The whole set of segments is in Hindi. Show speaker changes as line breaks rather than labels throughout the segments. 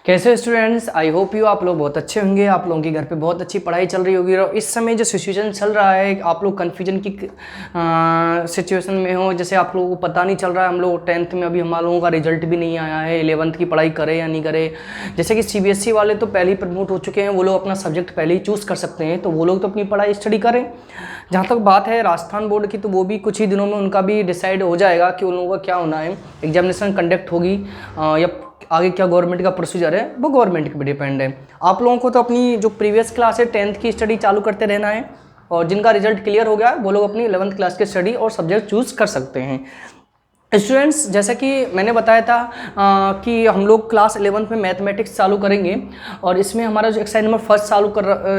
कैसे स्टूडेंट्स, आई होप यू आप लोग बहुत अच्छे होंगे। आप लोगों के घर पे बहुत अच्छी पढ़ाई चल रही होगी और इस समय जो सिचुएशन चल रहा है आप लोग कन्फ्यूजन की सिचुएशन में हो। जैसे आप लोगों को पता नहीं चल रहा है, हम लोग 10th में अभी हम लोगों का रिजल्ट भी नहीं आया है, 11th की पढ़ाई करे या नहीं करे। जैसे कि CBSE वाले तो पहले ही प्रमोट हो चुके हैं, वो लोग अपना सब्जेक्ट पहले ही चूज़ कर सकते हैं, तो वो लोग तो अपनी पढ़ाई स्टडी करें। जहाँ तक बात है राजस्थान बोर्ड की, तो वो भी कुछ ही दिनों में उनका भी डिसाइड हो जाएगा कि उन लोगों का क्या होना है, एग्जामिनेशन कंडक्ट होगी या आगे क्या गवर्नमेंट का प्रोसीजर है, वो गवर्नमेंट पे डिपेंड है। आप लोगों को तो अपनी जो प्रीवियस क्लास है 10th की स्टडी चालू करते रहना है, और जिनका रिजल्ट क्लियर हो गया है वो लोग अपनी 11th क्लास की स्टडी और सब्जेक्ट चूज़ कर सकते हैं। स्टूडेंट्स, जैसा कि मैंने बताया था कि हम लोग क्लास 11th में मैथमेटिक्स चालू करेंगे, और इसमें हमारा जो एक्सरसाइज नंबर फर्स्ट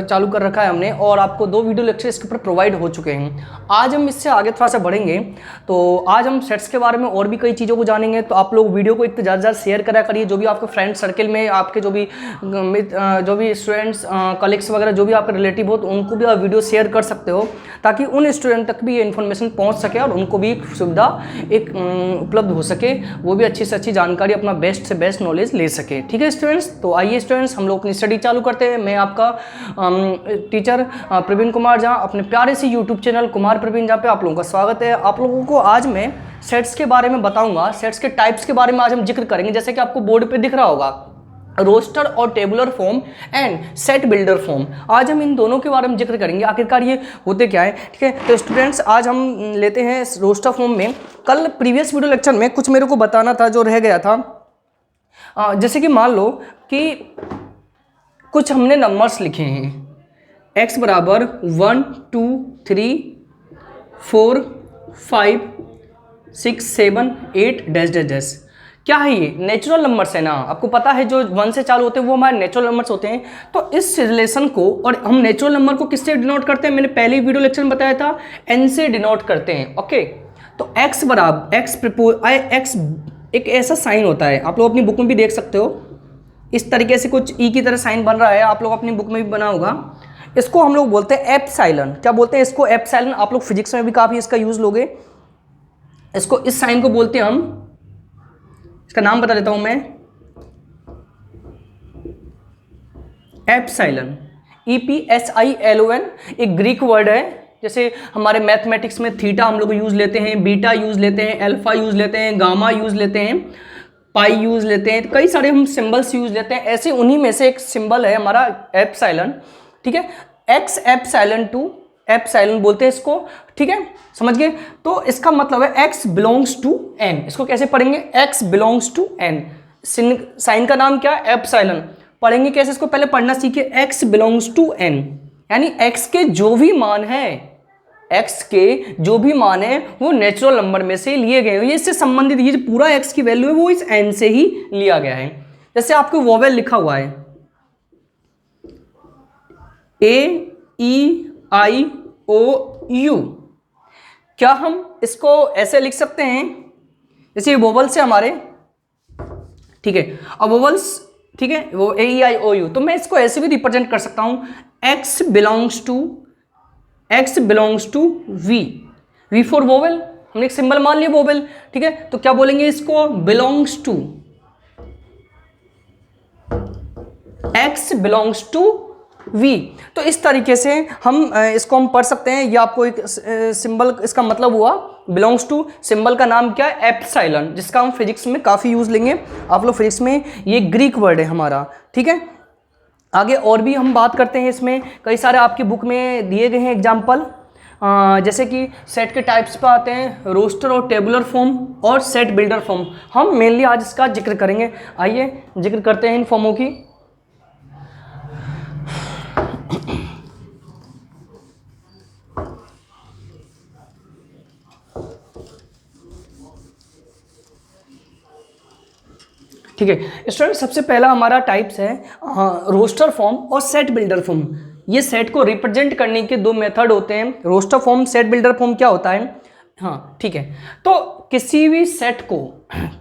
चालू कर रखा है हमने, और आपको 2 वीडियो लेक्चर इसके ऊपर प्रोवाइड हो चुके हैं। आज हम इससे आगे थोड़ा सा बढ़ेंगे, तो आज हम सेट्स के बारे में और भी कई चीज़ों को जानेंगे। तो आप लोग वीडियो को एक तो ज़्यादा शेयर करा करिए, जो भी आपके फ्रेंड सर्कल में आपके जो भी स्टूडेंट्स कलीग्स वगैरह जो भी आपके रिलेटिव हो, तो उनको भी आप वीडियो शेयर कर सकते हो, ताकि उन स्टूडेंट तक भी ये इन्फॉर्मेशन पहुँच सके और उनको भी सुविधा उपलब्ध हो सके, वो भी अच्छी से अच्छी जानकारी, अपना बेस्ट से बेस्ट नॉलेज ले सके। ठीक है स्टूडेंट्स, तो आइए स्टूडेंट्स हम लोग अपनी स्टडी चालू करते हैं। मैं आपका टीचर प्रवीण कुमार झा, अपने प्यारे से यूट्यूब चैनल कुमार प्रवीण झा पे आप लोगों का स्वागत है। आप लोगों को आज मैं सेट्स के बारे में बताऊंगा, सेट्स के टाइप्स के बारे में आज हम जिक्र करेंगे। जैसे कि आपको बोर्ड पे दिख रहा होगा, रोस्टर और tabular form and set builder form. आज हम इन दोनों के बारे में जिक्र करेंगे, आखिरकार ये होते क्या है। ठीक है, तो स्टूडेंट्स आज हम लेते हैं रोस्टर फॉर्म में। कल प्रीवियस वीडियो लेक्चर में कुछ मेरे को बताना था जो रह गया था। जैसे कि मान लो कि कुछ हमने नंबर्स लिखे हैं, x बराबर 1 2 3 4 5 6 7 8 डैश डैश डैश। क्या है ये? नेचुरल नंबर्स है ना। आपको पता है जो 1 से चालू होते हैं वो हमारे नेचुरल नंबर्स होते हैं। तो इस रिलेशन को, और हम नेचुरल नंबर को किससे डिनोट करते हैं, मैंने पहले वीडियो लेक्चर में बताया था, n से डिनोट करते हैं। ओके, तो x बराबर x एक ऐसा साइन होता है, आप लोग अपनी बुक में भी देख सकते हो, इस तरीके से कुछ ई की तरह साइन बन रहा है, आप लोग अपनी बुक में भी बना होगा। इसको हम लोग बोलते हैं एप्सिलॉन। क्या बोलते हैं इसको? एप्सिलॉन। आप लोग फिजिक्स में भी काफ़ी इसका यूज लोगे। इसको, इस साइन को बोलते हैं हम, इसका नाम बता देता हूं मैं, एप्सिलॉन, EPSILON। एक ग्रीक वर्ड है। जैसे हमारे मैथमेटिक्स में थीटा हम लोग यूज लेते हैं, बीटा यूज लेते हैं, अल्फा यूज लेते हैं, गामा यूज लेते हैं, पाई यूज लेते हैं, कई सारे हम सिंबल्स यूज लेते हैं। ऐसे उन्हीं में से एक सिंबल है हमारा एप्सिलॉन। ठीक है, x एप्सिलॉन टू, एप्सिलॉन बोलते हैं इसको। ठीक है, समझ गए? तो इसका मतलब है x बिलोंग्स टू n। इसको कैसे पढ़ेंगे? x belongs to n। Sign का नाम क्या है? एप्सिलॉन। पढ़ेंगे कैसे इसको? पहले पढ़ना सीखिए। x बिलोंग्स टू n, यानी x के जो भी मान है, x के जो भी मान है वो नेचुरल नंबर में से लिए गए हैं। ये इससे संबंधित, ये जो पूरा x की वैल्यू है वो इस n से ही लिया गया है। जैसे आपको वोवेल लिखा हुआ है A-E-I-O-U, क्या हम इसको ऐसे लिख सकते हैं? जैसे ये वोवेल्स है हमारे, ठीक है, अब वोवेल्स, ठीक है, वो A-E-I-O-U, तो मैं इसको ऐसे भी रिप्रेजेंट कर सकता हूं, x belongs to V for vowel. हमने एक सिंबल मान लिया वोवेल। ठीक है, तो क्या बोलेंगे इसको? Belongs to, x belongs to V। तो इस तरीके से इसको हम पढ़ सकते हैं। ये आपको एक सिंबल, इसका मतलब हुआ बिलोंग्स टू। सिंबल का नाम क्या है? एप्सिलॉन, जिसका हम फिजिक्स में काफ़ी यूज लेंगे। आप लोग फिजिक्स में, ये ग्रीक वर्ड है हमारा। ठीक है, आगे और भी हम बात करते हैं। इसमें कई सारे आपकी बुक में दिए गए हैं एग्जाम्पल। जैसे कि सेट के टाइप्स पर आते हैं, रोस्टर और टेबुलर फॉर्म और सेट बिल्डर फॉर्म। हम मेनली आज इसका जिक्र करेंगे। आइए जिक्र करते हैं इन फॉर्मों की। ठीक है स्टूडेंट, सबसे पहला हमारा टाइप्स है रोस्टर फॉर्म और सेट बिल्डर फॉर्म। ये सेट को रिप्रेजेंट करने के 2 मेथड होते हैं, roster form, set builder form. क्या होता है? हाँ, ठीक है, तो किसी भी सेट को,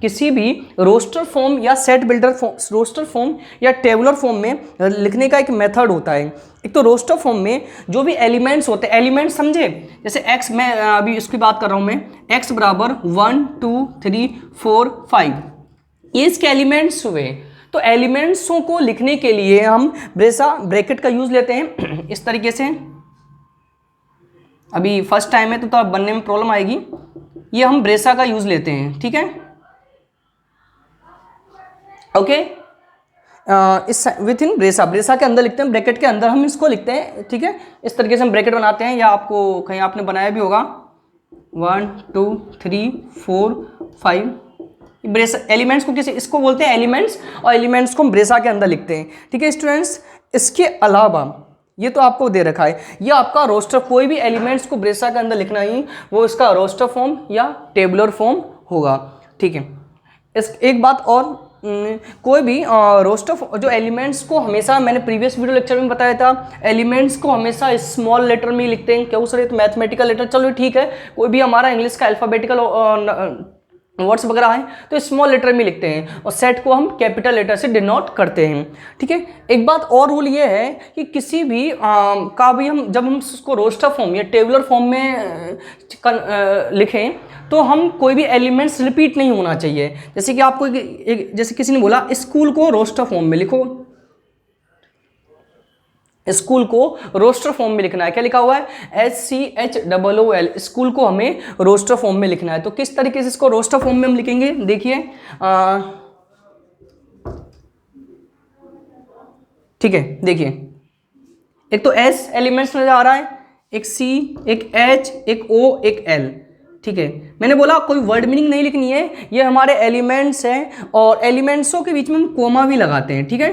किसी भी रोस्टर फॉर्म या set builder form, roster form या टेबुलर फॉर्म में लिखने का एक मेथड होता है। एक तो रोस्टर फॉर्म में जो भी एलिमेंट्स होते हैं, एलिमेंट्स समझे, जैसे x, मैं अभी इसकी बात कर रहा हूँ, मैं x बराबर 1 2 3 4 5, ये इसके एलिमेंट्स हुए। तो एलिमेंट्सों को लिखने के लिए हम ब्रेसा ब्रैकेट का यूज लेते हैं इस तरीके से। अभी फर्स्ट टाइम है तो अब बनने में प्रॉब्लम आएगी। ये हम ब्रेसा का यूज लेते हैं, ठीक है, ओके। इस विथ इन ब्रेसा, ब्रेसा के अंदर लिखते हैं, ब्रैकेट के अंदर हम इसको लिखते हैं, ठीक है। इस तरीके से हम ब्रैकेट बनाते हैं, या आपको कहीं आपने बनाया भी होगा। 1 2 3 4 5 ब्रेसा एलिमेंट्स को किसी इसको बोलते हैं एलिमेंट्स, और एलिमेंट्स को हम ब्रेसा के अंदर लिखते हैं, ठीक है स्टूडेंट्स। इसके अलावा ये तो आपको दे रखा है, ये आपका रोस्टर, कोई भी एलिमेंट्स को ब्रेसा के अंदर लिखना ही वो इसका रोस्टर फॉर्म या टेबुलर फॉर्म होगा, ठीक है। इस एक बात और, कोई भी रोस्टर जो एलिमेंट्स को हमेशा, मैंने प्रीवियस वीडियो लेक्चर में बताया था, एलिमेंट्स को हमेशा स्मॉल लेटर में ही लिखते हैं। क्यों सर, ये तो मैथमेटिकल लेटर, चलो ठीक है, कोई भी हमारा इंग्लिश का अल्फाबेटिकल वर्ड्स वगैरह हैं तो स्मॉल लेटर में लिखते हैं, और सेट को हम कैपिटल लेटर से डिनोट करते हैं, ठीक है। एक बात और रूल ये है कि किसी भी का भी हम जब हम उसको रोस्टर फॉर्म या टेबुलर फॉर्म में लिखें तो हम कोई भी एलिमेंट्स रिपीट नहीं होना चाहिए। जैसे कि आपको जैसे किसी ने बोला स्कूल को रोस्टर फॉर्म में लिखो, स्कूल को रोस्टर फॉर्म में लिखना है, क्या लिखा हुआ है, SCHOOL, स्कूल को हमें रोस्टर फॉर्म में लिखना है। तो किस तरीके से इसको रोस्टर फॉर्म में हम लिखेंगे, देखिए, ठीक है, देखिए, एक तो S एलिमेंट्स नजर आ रहा है, एक C, एक H, एक O, एक L, ठीक है। मैंने बोला कोई वर्ड मीनिंग नहीं लिखनी है, ये हमारे एलिमेंट्स हैं, और एलिमेंट्सों के बीच में हम कोमा भी लगाते हैं, ठीक है,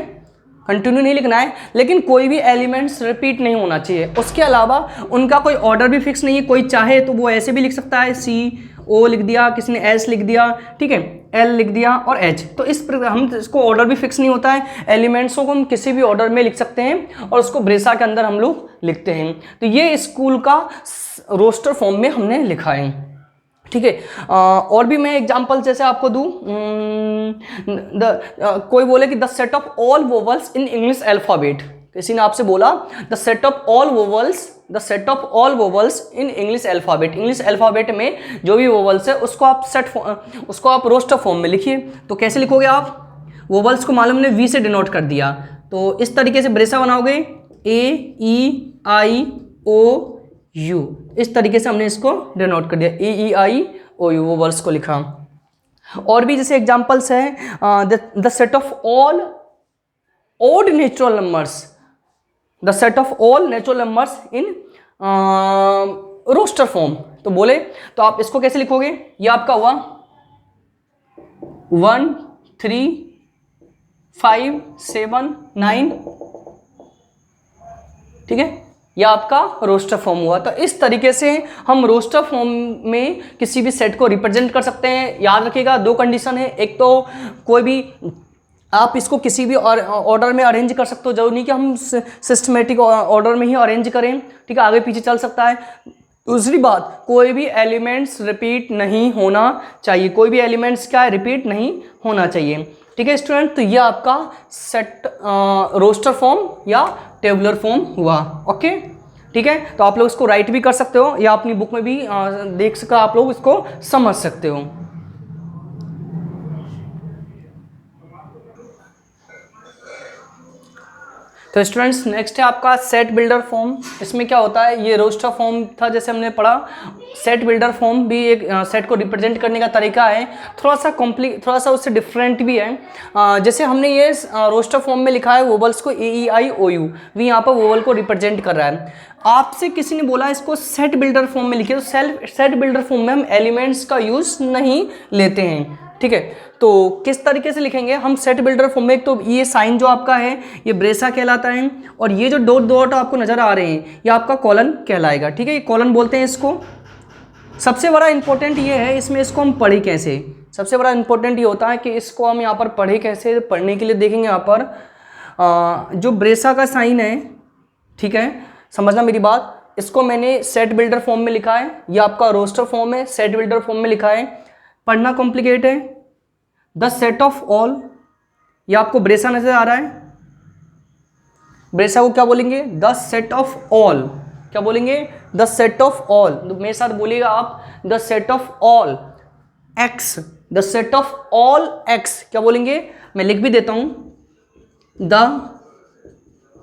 कंटिन्यू नहीं लिखना है, लेकिन कोई भी एलिमेंट्स रिपीट नहीं होना चाहिए। उसके अलावा उनका कोई ऑर्डर भी फिक्स नहीं है, कोई चाहे तो वो ऐसे भी लिख सकता है, CO लिख दिया, किसी ने S लिख दिया, ठीक है, L लिख दिया और H। तो इस प्रकार हम इसको ऑर्डर भी फिक्स नहीं होता है, एलिमेंट्सों को हम किसी भी ऑर्डर में लिख सकते हैं, और उसको ब्रेसा के अंदर हम लोग लिखते हैं। तो ये स्कूल का रोस्टर फॉर्म में हमने लिखा है, ठीक है। और भी मैं एग्जांपल जैसे आपको दूं, कोई बोले कि the set of all vowels in English alphabet, किसी ने आपसे बोला the set of all vowels in English alphabet, English alphabet में जो भी वोवल्स है उसको आप रोस्टर फॉर्म में लिखिए। तो कैसे लिखोगे आप, वोवल्स को मालूम ने V से डिनोट कर दिया, तो इस तरीके से ब्रेसा बनाओगे, AEIOU, इस तरीके से हमने इसको डिनोट कर दिया, AEIOU, वो वर्ड्स को लिखा। और भी जैसे एग्जांपल्स है, the set of all odd natural numbers, the set of all natural numbers in roster form. तो बोले तो आप इसको कैसे लिखोगे, ये आपका हुआ 1 3 5 7 9, ठीक है, यह आपका रोस्टर फॉर्म हुआ। तो इस तरीके से हम रोस्टर फॉर्म में किसी भी सेट को रिप्रेजेंट कर सकते हैं। याद रखिएगा, दो कंडीशन है, एक तो कोई भी आप इसको किसी भी ऑर्डर में अरेंज कर सकते हो, जरूरी नहीं कि हम सिस्टमेटिक ऑर्डर में ही अरेंज करें, ठीक है, आगे पीछे चल सकता है। दूसरी बात, कोई भी एलिमेंट्स रिपीट नहीं होना चाहिए, कोई भी एलिमेंट्स क्या है, रिपीट नहीं होना चाहिए, ठीक है स्टूडेंट। तो यह आपका सेट रोस्टर फॉर्म या टेबुलर फॉर्म हुआ, ओके, ठीक है। तो आप लोग इसको राइट भी कर सकते हो, या अपनी बुक में भी देख सका आप लोग इसको समझ सकते हो। तो स्टूडेंट्स नेक्स्ट है आपका सेट बिल्डर फॉर्म। इसमें क्या होता है, ये रोस्टर फॉर्म था जैसे हमने पढ़ा, सेट बिल्डर फॉर्म भी एक सेट को रिप्रेजेंट करने का तरीका है, थोड़ा सा उससे डिफरेंट भी है। जैसे हमने ये रोस्टर फॉर्म में लिखा है वोवल्स को AEIOU, भी यहाँ पर वोवल को रिप्रेजेंट कर रहा है। आपसे किसी ने बोला इसको सेट बिल्डर फॉर्म में लिखिए, तो सेट बिल्डर फॉर्म में हम एलिमेंट्स का यूज नहीं लेते हैं, ठीक है। तो किस तरीके से लिखेंगे हम सेट बिल्डर फॉर्म में, एक तो ये साइन जो आपका है ये ब्रेसा कहलाता है, और ये जो डॉट डॉट आपको नजर आ रहे हैं ये आपका कॉलन कहलाएगा, ठीक है, ये कॉलन बोलते हैं इसको। सबसे बड़ा इंपॉर्टेंट ये है इसमें इसको हम पढ़े कैसे, सबसे बड़ा इंपॉर्टेंट ये होता है कि इसको हम यहाँ पर पढ़े कैसे। पढ़ने के लिए देखेंगे यहाँ पर जो ब्रेसा का साइन है, ठीक है, समझना मेरी बात, इसको मैंने सेट बिल्डर फॉर्म में लिखा है, ये आपका रोस्टर फॉर्म है, सेट बिल्डर फॉर्म में लिखा है। पढ़ना कॉम्प्लिकेट है। द सेट ऑफ ऑल, ये आपको ब्रेसा नजर आ रहा है, ब्रेसा को क्या बोलेंगे, द सेट ऑफ ऑल, क्या बोलेंगे, द सेट ऑफ ऑल। मेरे साथ बोलिएगा आप, the set of all x, the set of all x, क्या बोलेंगे, मैं लिख भी देता हूं, the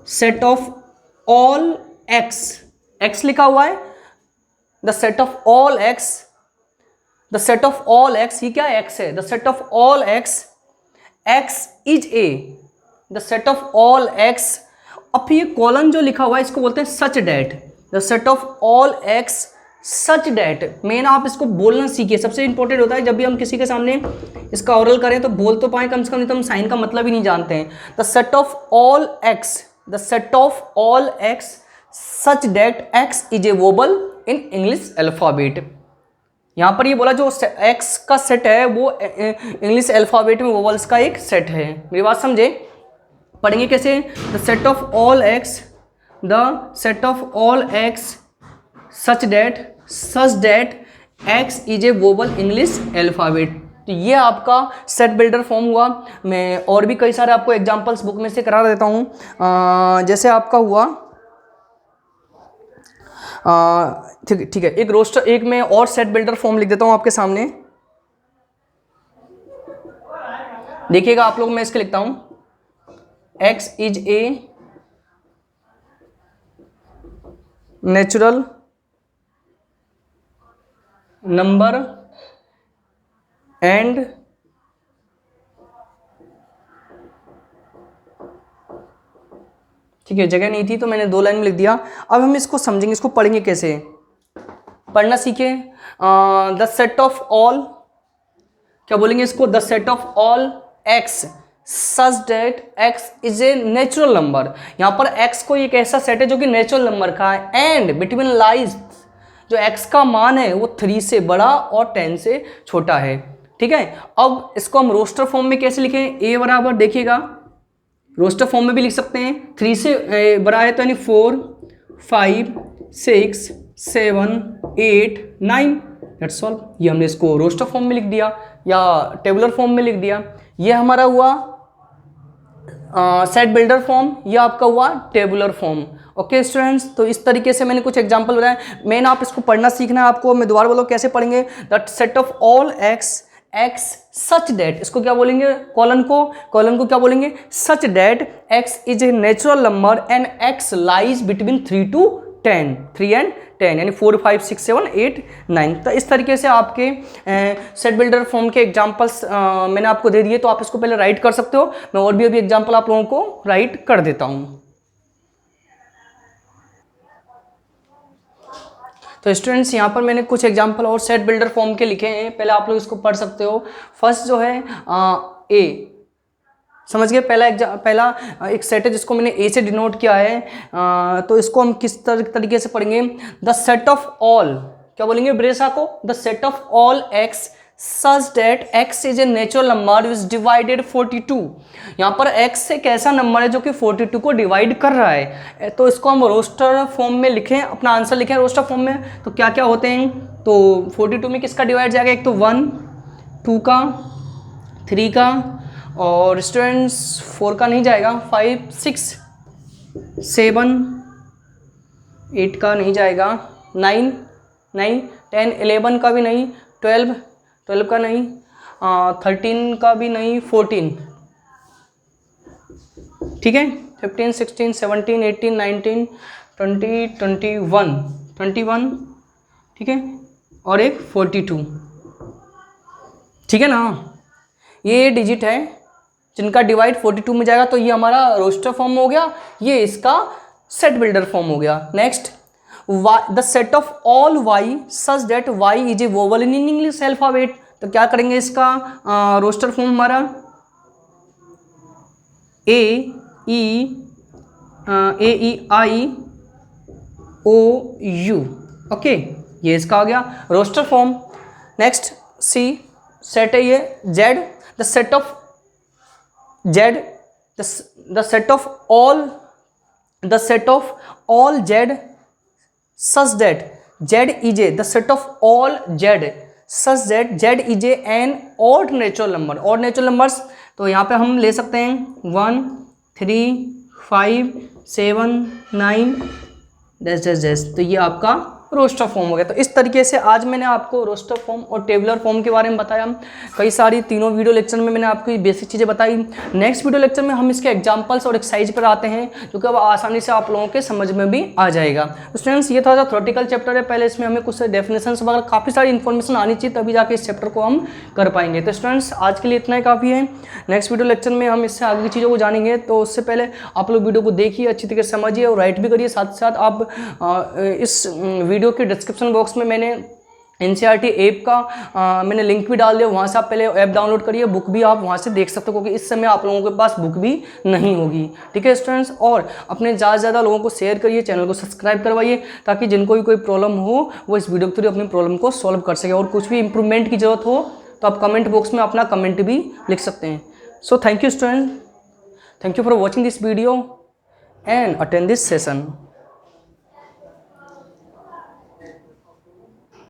set of all x, x लिखा हुआ है, the set of all x, the set of all x, ये क्या एक्स है, the set of all x, x is A, the set of all x. अब ये कॉलन जो लिखा हुआ है इसको बोलते हैं such that, the set of all x such that. Main आप इसको बोलना सीखिए, सबसे इंपॉर्टेंट होता है जब भी हम किसी के सामने इसका ऑरल करें तो बोल तो पाए कम से कम, नहीं तो हम साइन का मतलब ही नहीं जानते हैं। The set of all x, the set of all x such that x is a vowel in English alphabet. यहाँ पर ये बोला जो एक्स का सेट है वो इंग्लिश अल्फाबेट में वोवल्स का एक सेट है। मेरी बात समझे, पढ़ेंगे कैसे, the set of all x, the set of all x such that x is a vowel English alphabet. तो ये आपका सेट बिल्डर फॉर्म हुआ। मैं और भी कई सारे आपको एग्जांपल्स बुक में से करा देता हूँ। जैसे आपका हुआ ठीक है, एक रोस्टर, एक मैं और सेट बिल्डर फॉर्म लिख देता हूँ आपके सामने, देखिएगा आप लोग। मैं इसके लिखता हूँ x is a natural number and ठीक है, जगह नहीं थी तो मैंने 2 लाइन में लिख दिया। अब हम इसको समझेंगे, इसको पढ़ेंगे कैसे, पढ़ना सीखे। द सेट ऑफ ऑल, क्या बोलेंगे इसको, the set of all x such that x is a natural number. यहाँ पर एक्स को एक ऐसा सेट है जो कि नेचुरल नंबर का है, एंड बिटवीन लाइज, जो x का मान है वो 3 से बड़ा और 10 से छोटा है। ठीक है, अब इसको हम रोस्टर फॉर्म में कैसे लिखें, a बराबर, देखिएगा रोस्टर फॉर्म में भी लिख सकते हैं, 3 से बड़ा है तो यानी 4 5 6 7 8 9, दैट्स ऑल। ये हमने इसको रोस्टर फॉर्म में लिख दिया या टेबुलर फॉर्म में लिख दिया। ये हमारा हुआ सेट बिल्डर फॉर्म, ये आपका हुआ टेबुलर फॉर्म। ओके स्टूडेंट्स, तो इस तरीके से मैंने कुछ एग्जांपल बताए। मेन आप इसको पढ़ना सीखना है आपको। मैं दोबारा बोलो कैसे पढ़ेंगे, that set of all x x such that, इसको क्या बोलेंगे, कॉलन को क्या बोलेंगे, such that x is a natural number and x lies between 3 to 10, 3 and 10, यानी 4 5 6 7 8 9। तो इस तरीके से आपके सेट बिल्डर फॉर्म के एग्जांपल्स मैंने आपको दे दिए, तो आप इसको पहले राइट कर सकते हो। मैं और भी अभी एग्जांपल आप लोगों को राइट कर देता हूँ। तो स्टूडेंट्स, यहाँ पर मैंने कुछ एग्जांपल और सेट बिल्डर फॉर्म के लिखे हैं, पहले आप लोग इसको पढ़ सकते हो। फर्स्ट जो है ए, समझ गए, पहला एक सेट है जिसको मैंने ए से डिनोट किया है। तो इसको हम किस तरीके से पढ़ेंगे, द सेट ऑफ ऑल, क्या बोलेंगे ब्रेसा को, the set of all x such that x is a natural number which divided 42। यहाँ पर एक्स एक ऐसा नंबर है जो कि 42 को डिवाइड कर रहा है। तो इसको हम रोस्टर फॉर्म में लिखें, अपना आंसर लिखें रोस्टर फॉर्म में। तो क्या क्या होते हैं, तो 42 में किसका डिवाइड जाएगा, एक तो 1 2 का, 3 का, और स्टूडेंट्स 4 का नहीं जाएगा, 5 6 7 8 का नहीं जाएगा, 9 10 11 का भी नहीं, 12 का नहीं, 13 का भी नहीं, 14, ठीक है, 15 16 17 18 19 20 21, ठीक है, और एक 42, ठीक है ना। ये डिजिट है जिनका डिवाइड 42 में जाएगा, तो ये हमारा रोस्टर फॉर्म हो गया, ये इसका सेट बिल्डर फॉर्म हो गया। Next, the set of all y such that y is a vowel in English alphabet. तो क्या करेंगे इसका रोस्टर फॉर्म हमारा, ए ई आई ओ यू, ओके, ये इसका आ गया रोस्टर फॉर्म। नेक्स्ट सी सेट है ये Z, the set of Z, the set of all Z such that z is a, the set of all z such that z is a an odd natural number। odd natural numbers तो यहाँ पे हम ले सकते हैं 1 3 5 7 9 डैश। तो ये आपका रोस्टर फॉर्म हो गया। तो इस तरीके से आज मैंने आपको रोस्टर फॉर्म और टेबुलर फॉर्म के बारे में बताया। कई सारी तीनों वीडियो लेक्चर में मैंने आपको बेसिक चीज़ें बताई। नेक्स्ट वीडियो लेक्चर में हम इसके एग्जांपल्स और एक्सरसाइज पर आते हैं, जो कि अब आसानी से आप लोगों के समझ में भी आ जाएगा। तो स्टूडेंट्स, ये थोड़ा सा थ्योरेटिकल चैप्टर है, पहले इसमें हमें कुछ डेफिनेशंस वगैरह काफ़ी सारी इन्फॉर्मेशन आनी चाहिए, तभी जाके इस चैप्टर को हम कर पाएंगे। तो स्टूडेंट्स, आज के लिए इतना ही काफ़ी है। नेक्स्ट वीडियो लेक्चर में हम इससे आगे की चीज़ों को जानेंगे। तो उससे पहले आप लोग वीडियो को देखिए, अच्छी तरीके से समझिए और राइट भी करिए। साथ साथ आप इस वीडियो के डिस्क्रिप्शन बॉक्स में मैंने NCERT ऐप का मैंने लिंक भी डाल दिया, वहाँ से आप पहले ऐप डाउनलोड करिए, बुक भी आप वहाँ से देख सकते हो, क्योंकि इस समय आप लोगों के पास बुक भी नहीं होगी। ठीक है स्टूडेंट्स, और अपने ज़्यादा से ज़्यादा लोगों को शेयर करिए, चैनल को सब्सक्राइब करवाइए, ताकि जिनको भी कोई प्रॉब्लम हो वो इस वीडियो के थ्रू अपनी प्रॉब्लम को सॉल्व कर सके। और कुछ भी इंप्रूवमेंट की ज़रूरत हो तो आप कमेंट बॉक्स में अपना कमेंट भी लिख सकते हैं। So thank you student, thank you for watching this video and attend this session.